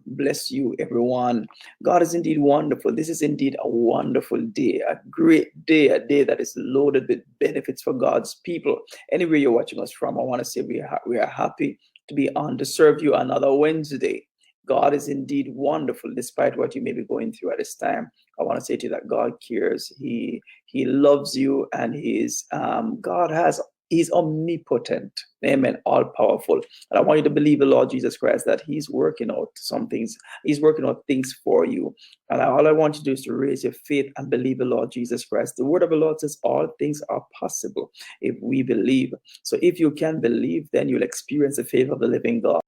Bless you, everyone. God is indeed wonderful. This is indeed a wonderful day, a great day, a day that is loaded with benefits for God's people. Anywhere you're watching us from, I want to say we are happy to be on to serve you another Wednesday. God is indeed wonderful, despite what you may be going through at this time. I want to say to you that God cares. He loves you, and He's omnipotent. Amen. All powerful. And I want you to believe the Lord Jesus Christ that He's working out some things. He's working out things for you. And all I want you to do is to raise your faith and believe the Lord Jesus Christ. The word of the Lord says all things are possible if we believe. So if you can believe, then you'll experience the favor of the living God.